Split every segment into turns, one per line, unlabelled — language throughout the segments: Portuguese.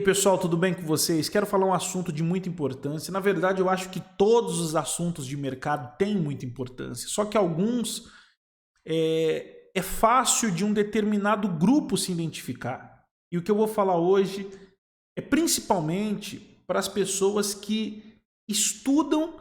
pessoal, tudo bem com vocês? Quero falar um assunto de muita importância. Na verdade, eu acho que todos os assuntos de mercado têm muita importância, só que alguns é fácil de um determinado grupo se identificar. E o que eu vou falar hoje é principalmente para as pessoas que estudam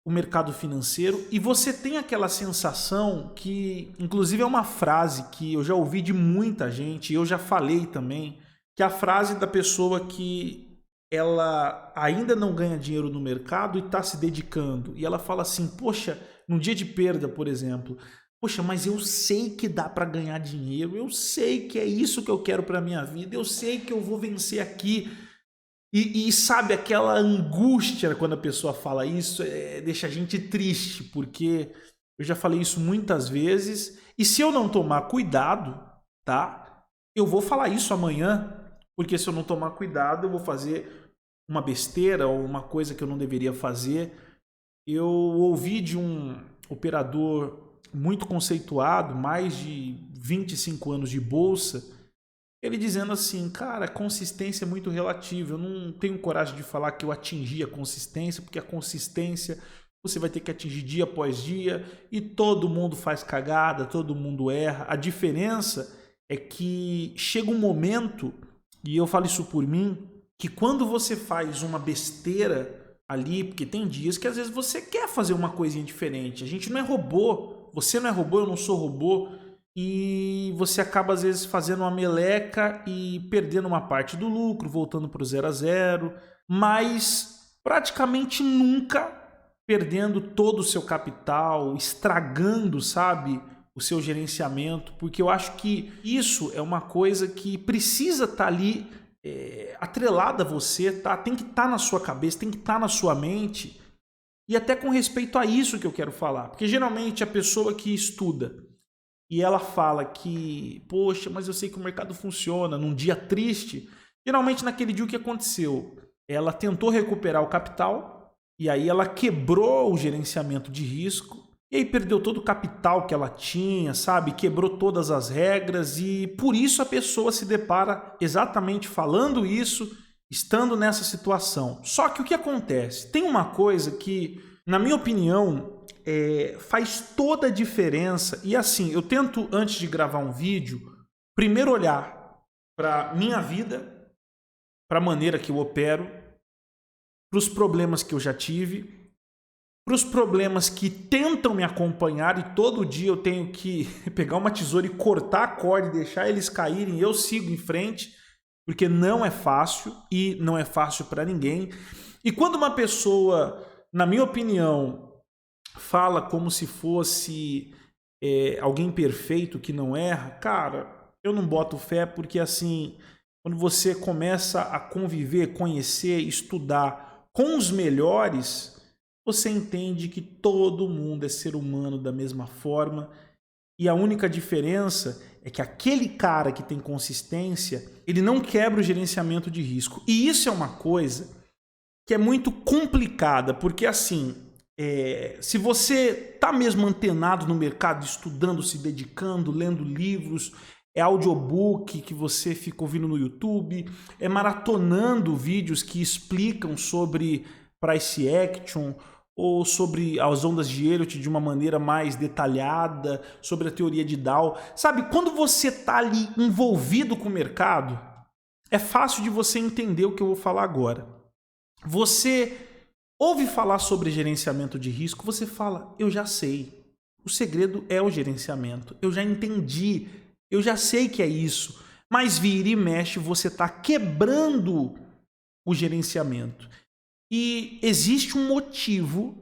o mercado financeiro e você tem aquela sensação que, inclusive é uma frase que eu já ouvi de muita gente, eu já falei também, que é a frase da pessoa que ela ainda não ganha dinheiro no mercado e está se dedicando. E ela fala assim, poxa, num dia de perda, por exemplo, poxa, mas eu sei que dá para ganhar dinheiro, eu sei que é isso que eu quero para minha vida, eu sei que eu vou vencer aqui. E sabe, aquela angústia quando a pessoa fala isso deixa a gente triste, porque eu já falei isso muitas vezes, e se eu não tomar cuidado, tá? Eu vou falar isso amanhã, porque se eu não tomar cuidado, eu vou fazer uma besteira ou uma coisa que eu não deveria fazer. Eu ouvi de um operador muito conceituado, mais de 25 anos de bolsa, ele dizendo assim, cara, consistência é muito relativa, eu não tenho coragem de falar que eu atingi a consistência, porque a consistência você vai ter que atingir dia após dia e todo mundo faz cagada, todo mundo erra. A diferença é que chega um momento, e eu falo isso por mim, que quando você faz uma besteira ali, porque tem dias que às vezes você quer fazer uma coisinha diferente, a gente não é robô, você não é robô, eu não sou robô, e você acaba às vezes fazendo uma meleca e perdendo uma parte do lucro, voltando para o 0 a 0, mas praticamente nunca perdendo todo o seu capital, estragando, sabe, o seu gerenciamento, porque eu acho que isso é uma coisa que precisa estar ali atrelada a você, tá? Tem que estar na sua cabeça, tem que estar na sua mente, e até com respeito a isso que eu quero falar, porque geralmente a pessoa que estuda e ela fala que, poxa, mas eu sei que o mercado funciona num dia triste. Geralmente naquele dia o que aconteceu? Ela tentou recuperar o capital e aí ela quebrou o gerenciamento de risco e aí perdeu todo o capital que ela tinha, sabe? Quebrou todas as regras e por isso a pessoa se depara exatamente falando isso, estando nessa situação. Só que o que acontece? Tem uma coisa que, na minha opinião, faz toda a diferença. E assim, eu tento, antes de gravar um vídeo, primeiro olhar para minha vida, para a maneira que eu opero, para os problemas que eu já tive, para os problemas que tentam me acompanhar e todo dia eu tenho que pegar uma tesoura e cortar a corda e deixar eles caírem e eu sigo em frente, porque não é fácil e não é fácil para ninguém. E quando uma pessoa, na minha opinião, fala como se fosse alguém perfeito que não erra, cara, eu não boto fé, porque assim, quando você começa a conviver, conhecer, estudar com os melhores, você entende que todo mundo é ser humano da mesma forma e a única diferença é que aquele cara que tem consistência, ele não quebra o gerenciamento de risco. E isso é uma coisa que é muito complicada, porque assim, se você está mesmo antenado no mercado, estudando, se dedicando, lendo livros, é audiobook que você fica ouvindo no YouTube, é maratonando vídeos que explicam sobre price action ou sobre as ondas de Elliott de uma maneira mais detalhada, sobre a teoria de Dow. Sabe, quando você está ali envolvido com o mercado, é fácil de você entender o que eu vou falar agora. Você ouve falar sobre gerenciamento de risco, você fala, eu já sei. O segredo é o gerenciamento. Eu já entendi, eu já sei que é isso. Mas vira e mexe, você está quebrando o gerenciamento. E existe um motivo,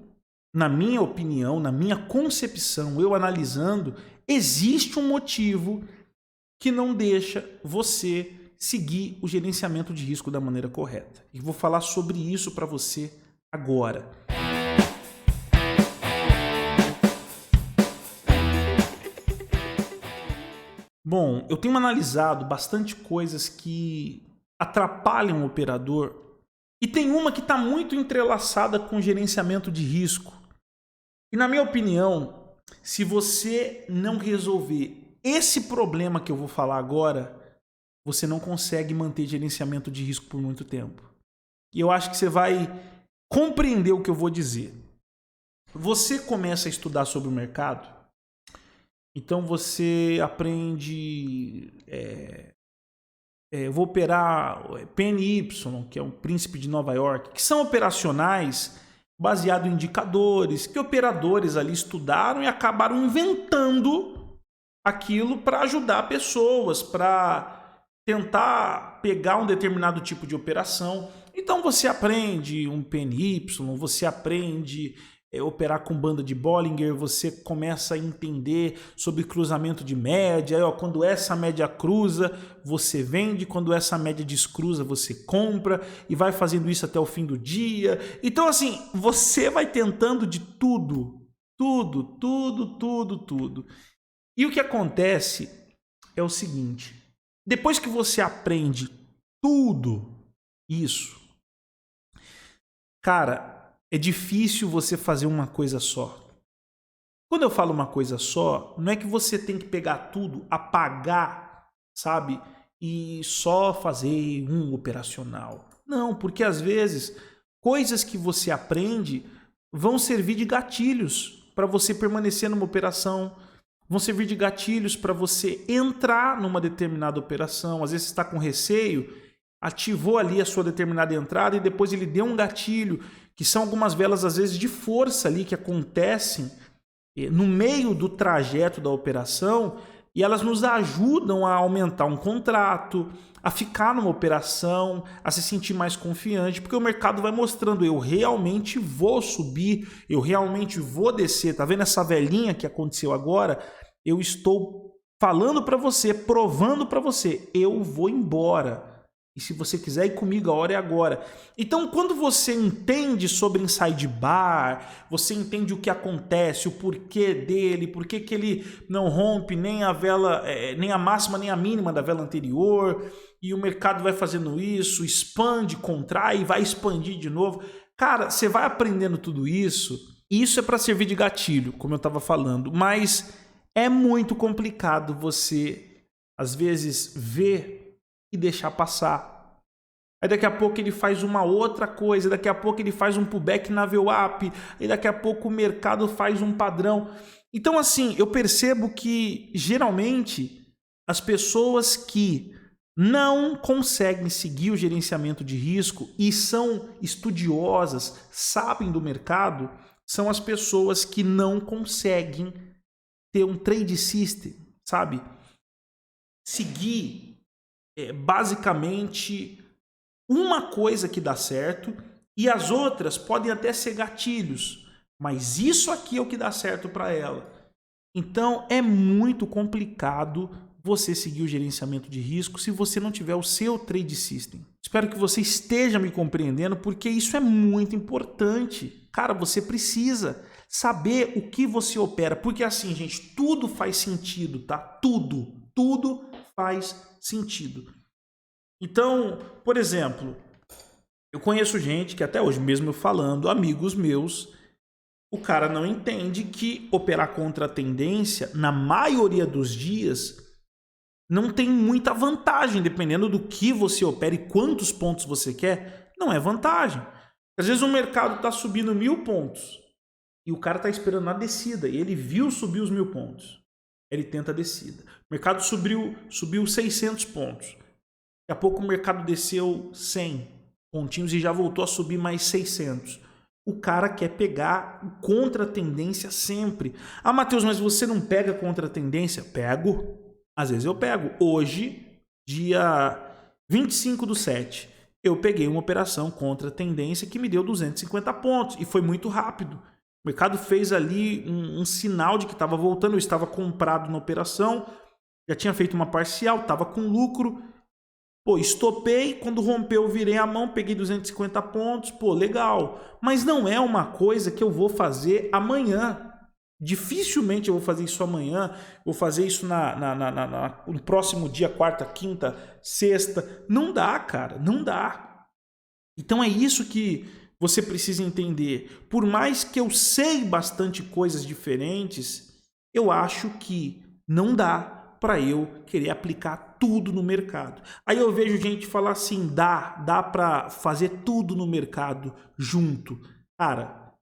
na minha opinião, na minha concepção, eu analisando, existe um motivo que não deixa você seguir o gerenciamento de risco da maneira correta. E vou falar sobre isso para você agora. Bom, eu tenho analisado bastante coisas que atrapalham o operador e tem uma que está muito entrelaçada com gerenciamento de risco. E na minha opinião, se você não resolver esse problema que eu vou falar agora, você não consegue manter gerenciamento de risco por muito tempo. E eu acho que você vai compreender o que eu vou dizer. Você começa a estudar sobre o mercado, então você aprende... eu vou operar PNY, que é um príncipe de Nova York, que são operacionais baseados em indicadores que operadores ali estudaram e acabaram inventando aquilo para ajudar pessoas, para tentar pegar um determinado tipo de operação. Então você aprende um PNY, você aprende operar com banda de Bollinger, você começa a entender sobre cruzamento de média. Quando essa média cruza, você vende, quando essa média descruza, você compra, e vai fazendo isso até o fim do dia. Então assim, você vai tentando de tudo. E o que acontece é o seguinte: depois que você aprende tudo isso, cara, é difícil você fazer uma coisa só. Quando eu falo uma coisa só, não é que você tem que pegar tudo, apagar, sabe? E só fazer um operacional. Não, porque às vezes coisas que você aprende vão servir de gatilhos para você permanecer numa operação, vão servir de gatilhos para você entrar numa determinada operação. Às vezes você está com receio, ativou ali a sua determinada entrada e depois ele deu um gatilho, que são algumas velas, às vezes, de força ali que acontecem no meio do trajeto da operação, e elas nos ajudam a aumentar um contrato, a ficar numa operação, a se sentir mais confiante, porque o mercado vai mostrando: eu realmente vou subir, eu realmente vou descer. Tá vendo essa velinha que aconteceu agora? Eu estou falando para você, provando para você, eu vou embora. E se você quiser ir comigo, a hora é agora. Então, quando você entende sobre inside bar, você entende o que acontece, o porquê dele, por que ele não rompe nem a vela, nem a máxima, nem a mínima da vela anterior, e o mercado vai fazendo isso, expande, contrai, vai expandir de novo. Cara, você vai aprendendo tudo isso, e isso é para servir de gatilho, como eu estava falando, mas é muito complicado você, às vezes, ver e deixar passar. Aí daqui a pouco ele faz uma outra coisa, daqui a pouco ele faz um pullback na VWAP, aí daqui a pouco o mercado faz um padrão. Então assim, eu percebo que geralmente as pessoas que não conseguem seguir o gerenciamento de risco e são estudiosas, sabem do mercado, são as pessoas que não conseguem ter um trade system, sabe? Seguir basicamente uma coisa que dá certo, e as outras podem até ser gatilhos, mas isso aqui é o que dá certo para ela. Então é muito complicado você seguir o gerenciamento de risco se você não tiver o seu trade system. Espero que você esteja me compreendendo, porque isso é muito importante. Cara, você precisa saber o que você opera, porque assim, gente, tudo faz sentido, tá? Tudo faz sentido. Então, por exemplo, eu conheço gente que até hoje, mesmo eu falando, amigos meus, o cara não entende que operar contra a tendência, na maioria dos dias, não tem muita vantagem, dependendo do que você opera e quantos pontos você quer, não é vantagem. Às vezes o mercado está subindo 1000 pontos e o cara está esperando a descida e ele viu subir os 1000 pontos. Ele tenta a descida. O mercado subiu 600 pontos. Daqui a pouco o mercado desceu 100 pontinhos e já voltou a subir mais 600. O cara quer pegar contra a tendência sempre. Ah, Matheus, mas você não pega contra a tendência? Pego. Às vezes eu pego. Hoje, dia 25/7, eu peguei uma operação contra a tendência que me deu 250 pontos. E foi muito rápido. O mercado fez ali um sinal de que estava voltando. Eu estava comprado na operação, já tinha feito uma parcial, estava com lucro. Pô, estopei, quando rompeu, virei a mão, peguei 250 pontos. Pô, legal. Mas não é uma coisa que eu vou fazer amanhã. Dificilmente eu vou fazer isso amanhã. Vou fazer isso no próximo dia, quarta, quinta, sexta. Não dá, cara. Não dá. Então é isso que você precisa entender. Por mais que eu sei bastante coisas diferentes, eu acho que não dá para eu querer aplicar tudo no mercado. Aí eu vejo gente falar assim, dá para fazer tudo no mercado junto. Cara,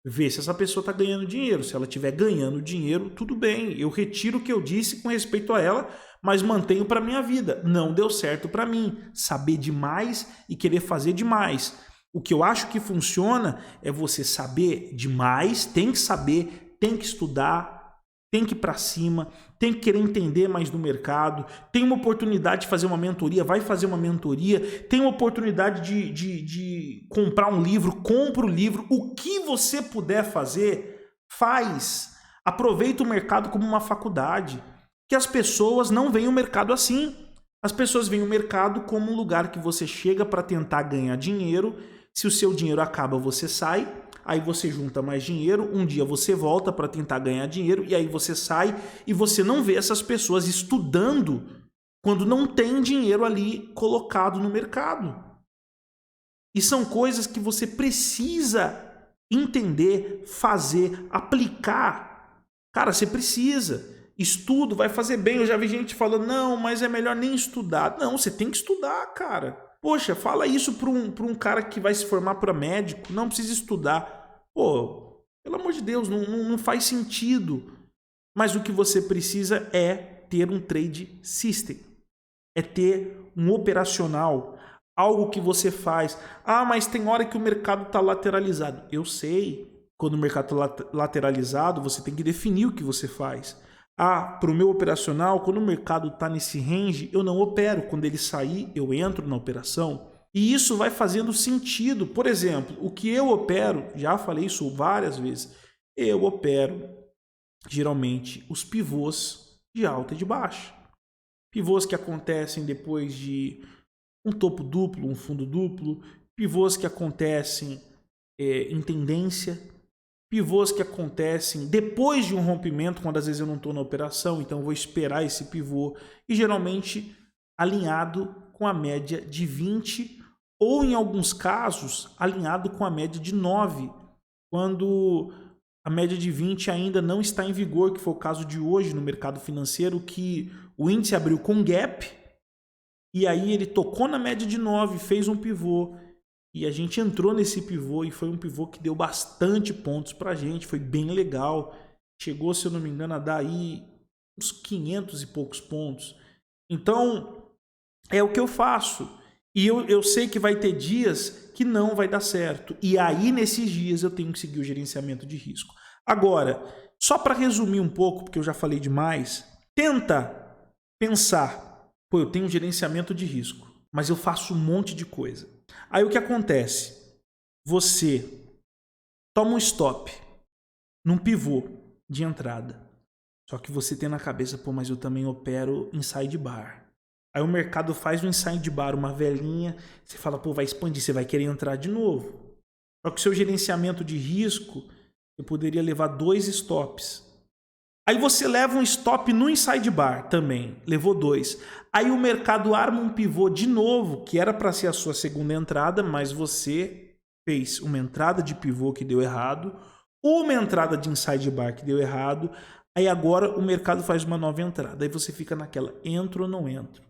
vê se essa pessoa está ganhando dinheiro. Se ela estiver ganhando dinheiro, tudo bem. Eu retiro o que eu disse com respeito a ela, mas mantenho para minha vida. Não deu certo para mim. Saber demais e querer fazer demais. O que eu acho que funciona é você saber demais, tem que saber, tem que estudar, tem que ir para cima, tem que querer entender mais do mercado, tem uma oportunidade de fazer uma mentoria, vai fazer uma mentoria, tem uma oportunidade de comprar um livro, compra o livro, o que você puder fazer, faz. Aproveita o mercado como uma faculdade, que as pessoas não veem o mercado assim. As pessoas veem o mercado como um lugar que você chega para tentar ganhar dinheiro, se o seu dinheiro acaba, você sai, aí você junta mais dinheiro, um dia você volta para tentar ganhar dinheiro e aí você sai e você não vê essas pessoas estudando quando não tem dinheiro ali colocado no mercado. E são coisas que você precisa entender, fazer, aplicar. Cara, você precisa. Estudo vai fazer bem. Eu já vi gente falando, não, mas é melhor nem estudar. Não, você tem que estudar, cara. Poxa, fala isso para um cara que vai se formar para médico. Não precisa estudar. Pô, pelo amor de Deus, não faz sentido. Mas o que você precisa é ter um trade system. É ter um operacional. Algo que você faz. Ah, mas tem hora que o mercado está lateralizado. Eu sei. Quando o mercado está lateralizado, você tem que definir o que você faz. Ah, para o meu operacional, quando o mercado está nesse range, eu não opero. Quando ele sair, eu entro na operação. E isso vai fazendo sentido. Por exemplo, o que eu opero, já falei isso várias vezes, eu opero geralmente os pivôs de alta e de baixa. Pivôs que acontecem depois de um topo duplo, um fundo duplo, pivôs que acontecem em tendência, pivôs que acontecem depois de um rompimento, quando às vezes eu não estou na operação, então eu vou esperar esse pivô, e geralmente alinhado com a média de 20, ou em alguns casos, alinhado com a média de 9, quando a média de 20 ainda não está em vigor, que foi o caso de hoje no mercado financeiro, que o índice abriu com gap, e aí ele tocou na média de 9, fez um pivô, e a gente entrou nesse pivô e foi um pivô que deu bastante pontos para a gente, foi bem legal. Chegou, se eu não me engano, a dar aí uns 500 e poucos pontos. Então, é o que eu faço. E eu sei que vai ter dias que não vai dar certo. E aí, nesses dias, eu tenho que seguir o gerenciamento de risco. Agora, só para resumir um pouco, porque eu já falei demais, tenta pensar, pô, eu tenho gerenciamento de risco, mas eu faço um monte de coisa. Aí o que acontece? Você toma um stop num pivô de entrada. Só que você tem na cabeça, pô, mas eu também opero inside bar. Aí o mercado faz um inside bar, uma velinha, você fala, pô, vai expandir, você vai querer entrar de novo. Só que o seu gerenciamento de risco, eu poderia levar 2 stops. Aí você leva um stop no inside bar também, levou 2. Aí o mercado arma um pivô de novo, que era para ser a sua segunda entrada, mas você fez uma entrada de pivô que deu errado, uma entrada de inside bar que deu errado, aí agora o mercado faz uma nova entrada. Aí você fica naquela, entro ou não entro?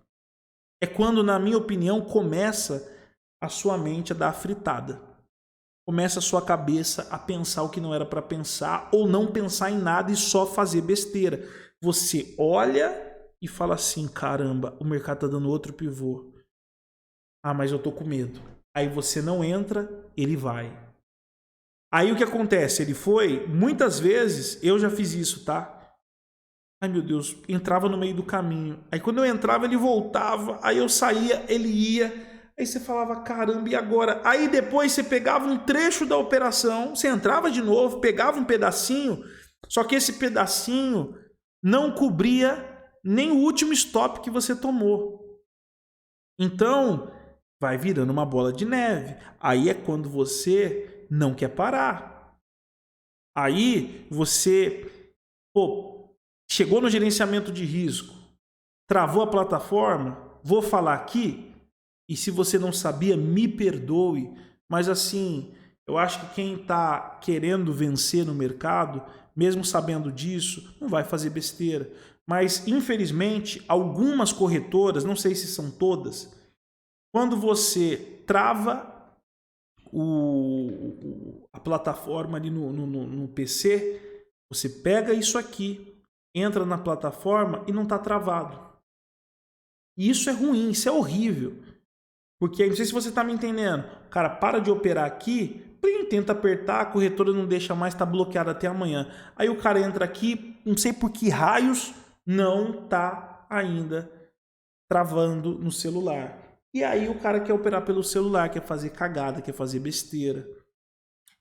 É quando, na minha opinião, começa a sua mente a dar a fritada. Começa a sua cabeça a pensar o que não era para pensar ou não pensar em nada e só fazer besteira. Você olha e fala assim, caramba, o mercado está dando outro pivô. Ah, mas eu tô com medo. Aí você não entra, ele vai. Aí o que acontece? Ele foi, muitas vezes, eu já fiz isso, tá? Ai meu Deus, entrava no meio do caminho. Aí quando eu entrava, ele voltava. Aí eu saía, ele ia. Aí você falava, caramba, e agora? Aí depois você pegava um trecho da operação, você entrava de novo, pegava um pedacinho, só que esse pedacinho não cobria nem o último stop que você tomou. Então, vai virando uma bola de neve. Aí é quando você não quer parar. Aí você, pô, chegou no gerenciamento de risco, travou a plataforma, vou falar aqui. E se você não sabia, me perdoe, mas assim, eu acho que quem está querendo vencer no mercado, mesmo sabendo disso, não vai fazer besteira. mas infelizmente algumas corretoras, não sei se são todas, quando você trava a plataforma ali no PC, você pega isso aqui, entra na plataforma e não está travado. E isso é ruim, isso é horrível. Porque não sei se você está me entendendo. O cara para de operar aqui, tenta apertar, a corretora não deixa mais, está bloqueada até amanhã. Aí o cara entra aqui, não sei por que raios, não está ainda travando no celular. E aí o cara quer operar pelo celular, quer fazer cagada, quer fazer besteira.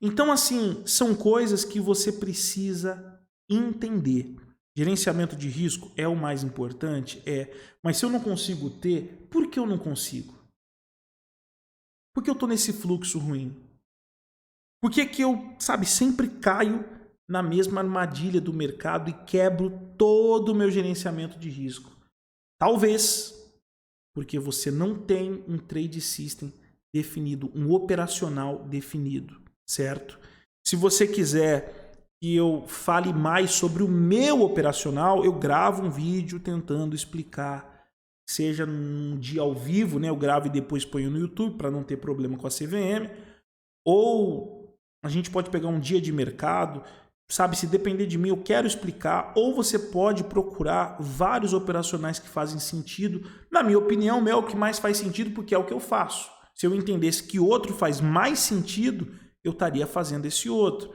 Então, assim, são coisas que você precisa entender. Gerenciamento de risco é o mais importante? É. Mas se eu não consigo ter, por que eu não consigo? Por que eu estou nesse fluxo ruim? Por que que eu, sempre caio na mesma armadilha do mercado e quebro todo o meu gerenciamento de risco? Talvez porque você não tem um trade system definido, um operacional definido, certo? Se você quiser que eu fale mais sobre o meu operacional, eu gravo um vídeo tentando explicar, seja num dia ao vivo, né? Eu gravo e depois ponho no YouTube para não ter problema com a CVM, ou a gente pode pegar um dia de mercado, se depender de mim, eu quero explicar, ou você pode procurar vários operacionais que fazem sentido. Na minha opinião, é o que mais faz sentido porque é o que eu faço. Se eu entendesse que outro faz mais sentido, eu estaria fazendo esse outro.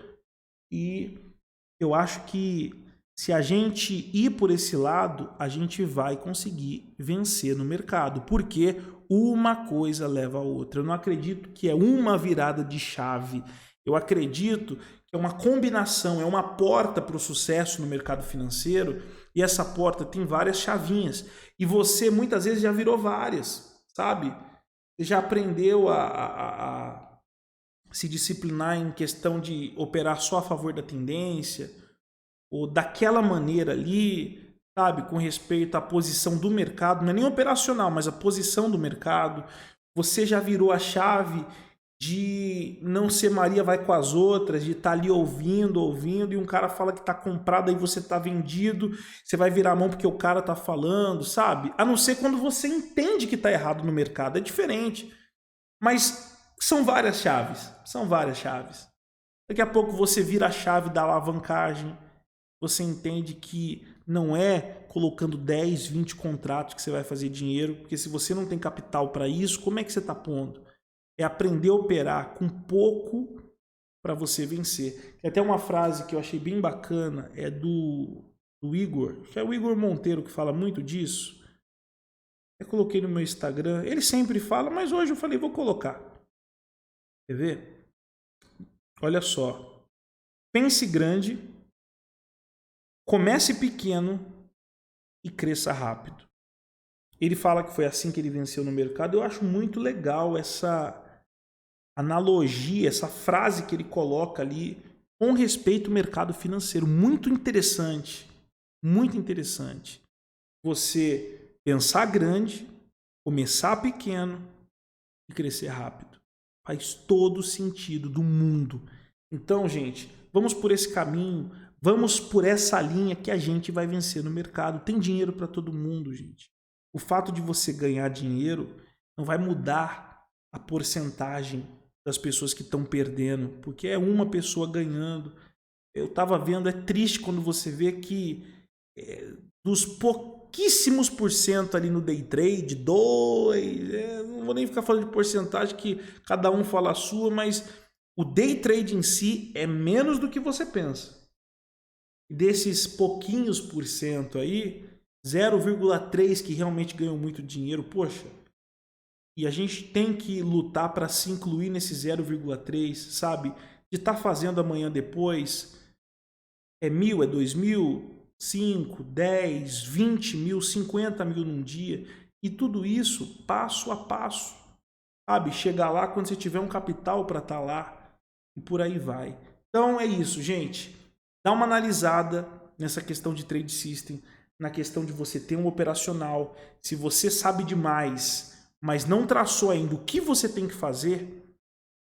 E eu acho que se a gente ir por esse lado, a gente vai conseguir vencer no mercado, porque uma coisa leva a outra. Eu não acredito que é uma virada de chave. Eu acredito que é uma combinação, é uma porta para o sucesso no mercado financeiro, e essa porta tem várias chavinhas. E você muitas vezes já virou várias, sabe? Você já aprendeu a se disciplinar em questão de operar só a favor da tendência, ou daquela maneira ali, sabe? Com respeito à posição do mercado, não é nem operacional, mas a posição do mercado. Você já virou a chave de não ser Maria vai com as outras, de estar ali ouvindo, e um cara fala que está comprado, aí você está vendido, você vai virar a mão porque o cara está falando, sabe? A não ser quando você entende que está errado no mercado, é diferente. Mas são várias chaves, Daqui a pouco você vira a chave da alavancagem, você entende que não é colocando 10, 20 contratos que você vai fazer dinheiro, porque se você não tem capital para isso, como é que você está pondo? É aprender a operar com pouco para você vencer. Tem até uma frase que eu achei bem bacana, é do Igor, que é o Igor Monteiro que fala muito disso. Eu coloquei no meu Instagram, ele sempre fala, mas hoje eu falei, vou colocar. Quer ver? Olha só. Pense grande, comece pequeno e cresça rápido. Ele fala que foi assim que ele venceu no mercado. Eu acho muito legal essa analogia, essa frase que ele coloca ali com respeito ao mercado financeiro. Muito interessante. Muito interessante. Você pensar grande, começar pequeno e crescer rápido. Faz todo sentido do mundo. Então, gente, vamos por esse caminho, vamos por essa linha que a gente vai vencer no mercado. Tem dinheiro para todo mundo, gente. O fato de você ganhar dinheiro não vai mudar a porcentagem das pessoas que estão perdendo, porque é uma pessoa ganhando. Eu estava vendo, é triste quando você vê que dos pouquíssimos % ali no day trade, 2, não vou nem ficar falando de porcentagem que cada um fala a sua, mas o day trade em si é menos do que você pensa. Desses pouquinhos % aí, 0,3 que realmente ganham muito dinheiro, poxa, e a gente tem que lutar para se incluir nesse 0,3, sabe? De estar fazendo amanhã depois, é 1.000, é 2.000, 5, 10, 20 mil, 50 mil num dia, e tudo isso passo a passo, sabe? Chegar lá quando você tiver um capital para estar lá, e por aí vai. Então é isso, gente. Dá uma analisada nessa questão de trade system, na questão de você ter um operacional. Se você sabe demais, mas não traçou ainda o que você tem que fazer,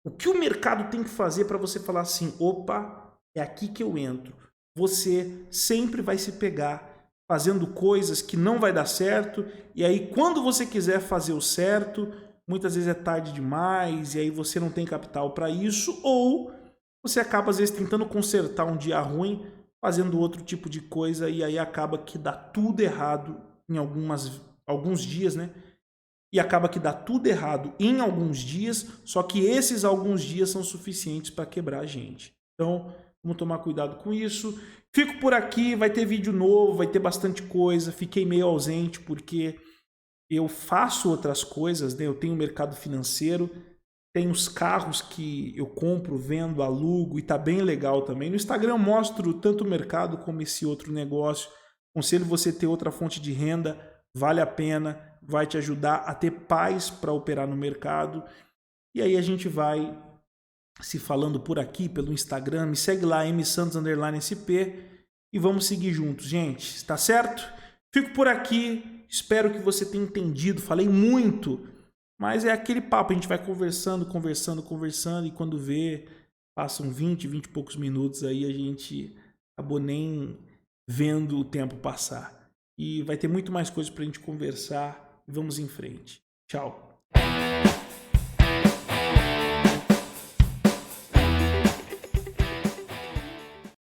o que o mercado tem que fazer para você falar assim, opa, é aqui que eu entro. Você sempre vai se pegar fazendo coisas que não vai dar certo, e aí quando você quiser fazer o certo, muitas vezes é tarde demais, e aí você não tem capital para isso, ou você acaba às vezes tentando consertar um dia ruim, fazendo outro tipo de coisa, e aí acaba que dá tudo errado em alguns dias, né? E acaba que dá tudo errado em alguns dias, só que esses alguns dias são suficientes para quebrar a gente. Então, vamos tomar cuidado com isso. Fico por aqui, vai ter vídeo novo, vai ter bastante coisa. Fiquei meio ausente porque eu faço outras coisas, né? Eu tenho mercado financeiro, tenho os carros que eu compro, vendo, alugo e tá bem legal também. No Instagram eu mostro tanto o mercado como esse outro negócio. Aconselho você ter outra fonte de renda, vale a pena, vai te ajudar a ter paz para operar no mercado. E aí a gente vai se falando por aqui, pelo Instagram. Me segue lá, msantos_sp, e vamos seguir juntos, gente. Tá certo? Fico por aqui. Espero que você tenha entendido. Falei muito, mas é aquele papo. A gente vai conversando, e quando vê, passam 20 e poucos minutos, aí a gente acabou nem vendo o tempo passar. E vai ter muito mais coisa pra gente conversar. Vamos em frente. Tchau.